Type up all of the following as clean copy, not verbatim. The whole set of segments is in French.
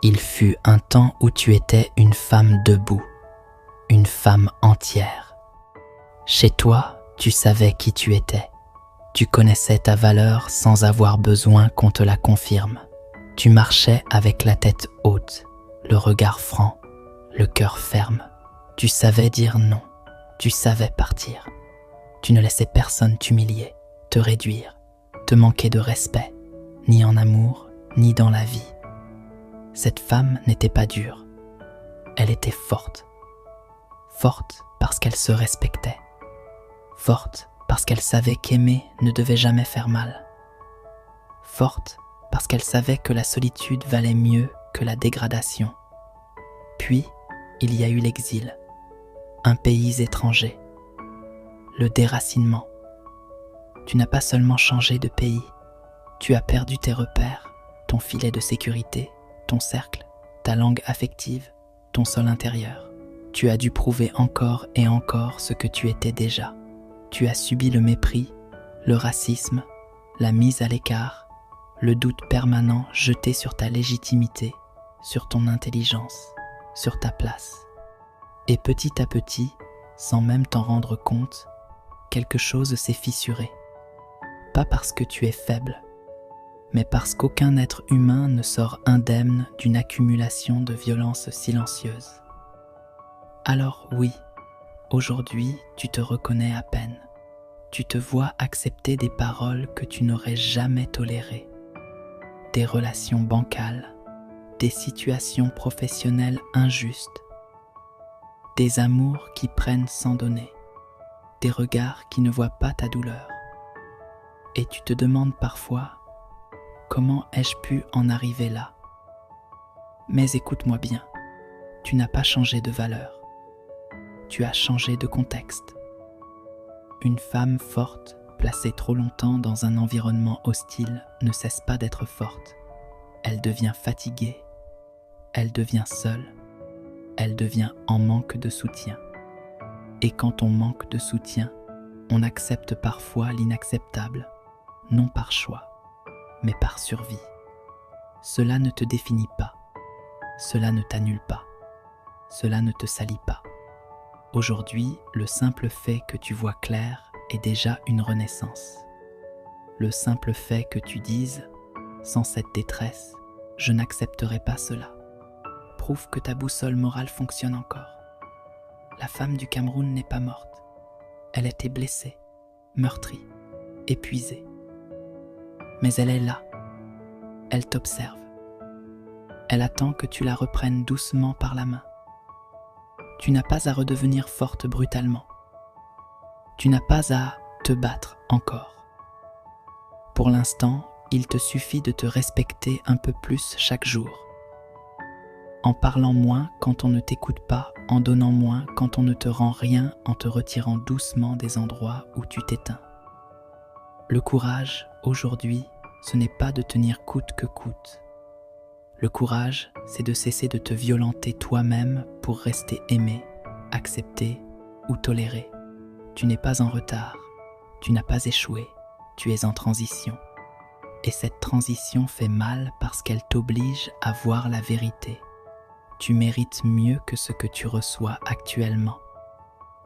Il fut un temps où tu étais une femme debout, une femme entière. Chez toi, tu savais qui tu étais. Tu connaissais ta valeur sans avoir besoin qu'on te la confirme. Tu marchais avec la tête haute, le regard franc, le cœur ferme. Tu savais dire non, tu savais partir. Tu ne laissais personne t'humilier, te réduire, te manquer de respect, ni en amour, ni dans la vie. Cette femme n'était pas dure, elle était forte. Forte parce qu'elle se respectait. Forte parce qu'elle savait qu'aimer ne devait jamais faire mal. Forte parce qu'elle savait que la solitude valait mieux que la dégradation. Puis, il y a eu l'exil, un pays étranger, le déracinement. Tu n'as pas seulement changé de pays, tu as perdu tes repères, ton filet de sécurité, ton cercle, ta langue affective, ton sol intérieur. Tu as dû prouver encore et encore ce que tu étais déjà. Tu as subi le mépris, le racisme, la mise à l'écart, le doute permanent jeté sur ta légitimité, sur ton intelligence, sur ta place. Et petit à petit, sans même t'en rendre compte, quelque chose s'est fissuré. Pas parce que tu es faible, mais parce qu'aucun être humain ne sort indemne d'une accumulation de violences silencieuses. Alors oui, aujourd'hui, tu te reconnais à peine. Tu te vois accepter des paroles que tu n'aurais jamais tolérées, des relations bancales, des situations professionnelles injustes, des amours qui prennent sans donner, des regards qui ne voient pas ta douleur. Et tu te demandes parfois, comment ai-je pu en arriver là ? Mais écoute-moi bien, tu n'as pas changé de valeur, tu as changé de contexte. Une femme forte, placée trop longtemps dans un environnement hostile, ne cesse pas d'être forte. Elle devient fatiguée, elle devient seule, elle devient en manque de soutien. Et quand on manque de soutien, on accepte parfois l'inacceptable, non par choix, mais par survie. Cela ne te définit pas, cela ne t'annule pas, cela ne te salit pas. Aujourd'hui, le simple fait que tu vois clair est déjà une renaissance. Le simple fait que tu dises, sans cette détresse, je n'accepterai pas cela, prouve que ta boussole morale fonctionne encore. La femme du Cameroun n'est pas morte. Elle était blessée, meurtrie, épuisée. Mais elle est là. Elle t'observe. Elle attend que tu la reprennes doucement par la main. Tu n'as pas à redevenir forte brutalement. Tu n'as pas à te battre encore. Pour l'instant, il te suffit de te respecter un peu plus chaque jour. En parlant moins quand on ne t'écoute pas, en donnant moins quand on ne te rend rien, en te retirant doucement des endroits où tu t'éteins. Le courage, aujourd'hui, ce n'est pas de tenir coûte que coûte. Le courage, c'est de cesser de te violenter toi-même pour rester aimé, accepté ou toléré. Tu n'es pas en retard, tu n'as pas échoué, tu es en transition. Et cette transition fait mal parce qu'elle t'oblige à voir la vérité. Tu mérites mieux que ce que tu reçois actuellement.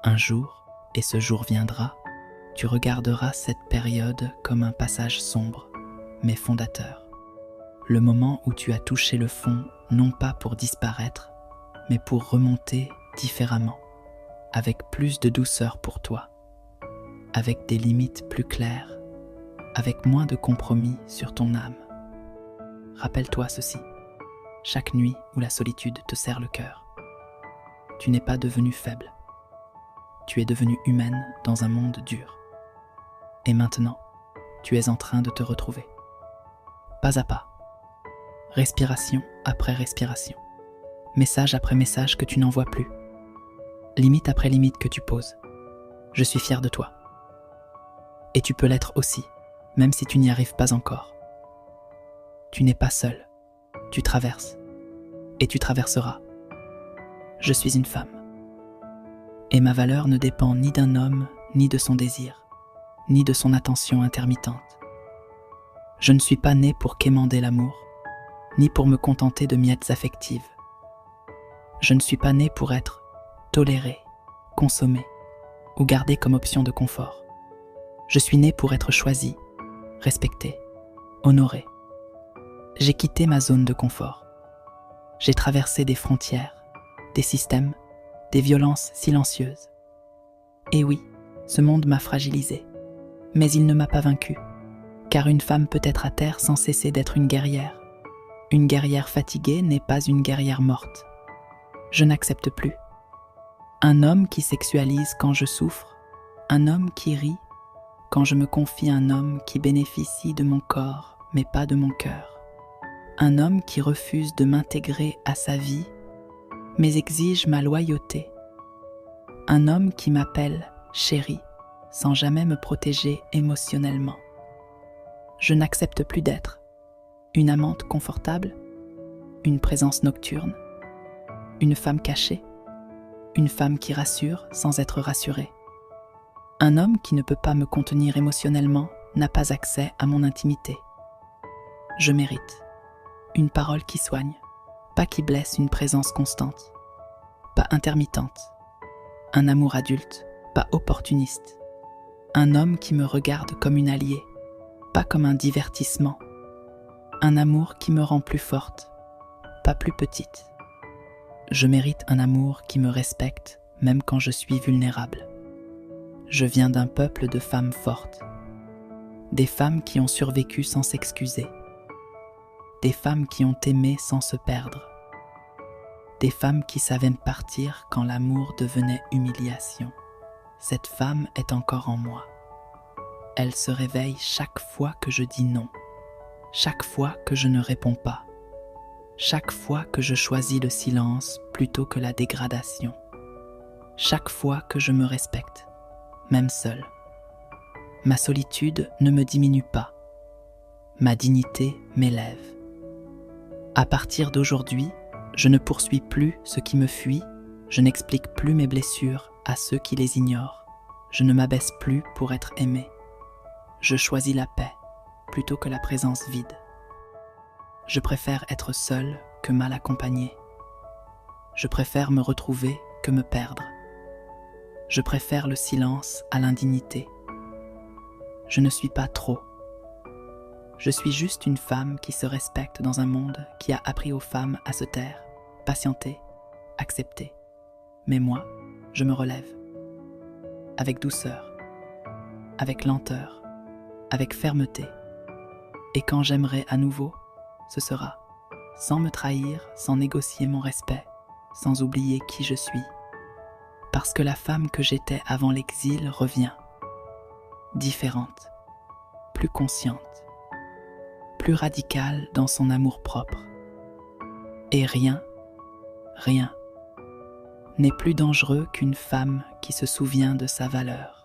Un jour, et ce jour viendra, tu regarderas cette période comme un passage sombre, mais fondateur. Le moment où tu as touché le fond, non pas pour disparaître, mais pour remonter différemment, avec plus de douceur pour toi, avec des limites plus claires, avec moins de compromis sur ton âme. Rappelle-toi ceci, chaque nuit où la solitude te serre le cœur, tu n'es pas devenue faible, tu es devenue humaine dans un monde dur. Et maintenant, tu es en train de te retrouver. Pas à pas, respiration après respiration, message après message que tu n'envoies plus, limite après limite que tu poses. Je suis fier de toi. Et tu peux l'être aussi, même si tu n'y arrives pas encore. Tu n'es pas seul, tu traverses, et tu traverseras. Je suis une femme. Et ma valeur ne dépend ni d'un homme, ni de son désir, ni de son attention intermittente. Je ne suis pas née pour quémander l'amour. ni pour me contenter de miettes affectives. Je ne suis pas née pour être tolérée, consommée ou gardée comme option de confort. Je suis née pour être choisie, respectée, honorée. J'ai quitté ma zone de confort. J'ai traversé des frontières, des systèmes, des violences silencieuses. Et oui, ce monde m'a fragilisée, mais il ne m'a pas vaincue, car une femme peut être à terre sans cesser d'être une guerrière. Une guerrière fatiguée n'est pas une guerrière morte. Je n'accepte plus. Un homme qui sexualise quand je souffre, un homme qui rit quand je me confie à un homme qui bénéficie de mon corps, mais pas de mon cœur. Un homme qui refuse de m'intégrer à sa vie, mais exige ma loyauté. Un homme qui m'appelle chérie, sans jamais me protéger émotionnellement. Je n'accepte plus d'être une amante confortable, une présence nocturne, une femme cachée, une femme qui rassure sans être rassurée. Un homme qui ne peut pas me contenir émotionnellement n'a pas accès à mon intimité. Je mérite une parole qui soigne, pas qui blesse, une présence constante, pas intermittente, un amour adulte, pas opportuniste, un homme qui me regarde comme une alliée, pas comme un divertissement, un amour qui me rend plus forte, pas plus petite. Je mérite un amour qui me respecte même quand je suis vulnérable. Je viens d'un peuple de femmes fortes, des femmes qui ont survécu sans s'excuser, des femmes qui ont aimé sans se perdre, des femmes qui savaient partir quand l'amour devenait humiliation. Cette femme est encore en moi. Elle se réveille chaque fois que je dis non, chaque fois que je ne réponds pas, chaque fois que je choisis le silence plutôt que la dégradation, chaque fois que je me respecte, même seule. Ma solitude ne me diminue pas, ma dignité m'élève. À partir d'aujourd'hui, je ne poursuis plus ce qui me fuit, je n'explique plus mes blessures à ceux qui les ignorent, je ne m'abaisse plus pour être aimée. Je choisis la paix plutôt que la présence vide. Je préfère être seule que mal accompagnée. Je préfère me retrouver que me perdre. Je préfère le silence à l'indignité. Je ne suis pas trop. Je suis juste une femme qui se respecte dans un monde qui a appris aux femmes à se taire, patienter, accepter. Mais moi, je me relève. Avec douceur, avec lenteur, avec fermeté. Et quand j'aimerai à nouveau, ce sera sans me trahir, sans négocier mon respect, sans oublier qui je suis. Parce que la femme que j'étais avant l'exil revient, différente, plus consciente, plus radicale dans son amour-propre. Et rien n'est plus dangereux qu'une femme qui se souvient de sa valeur.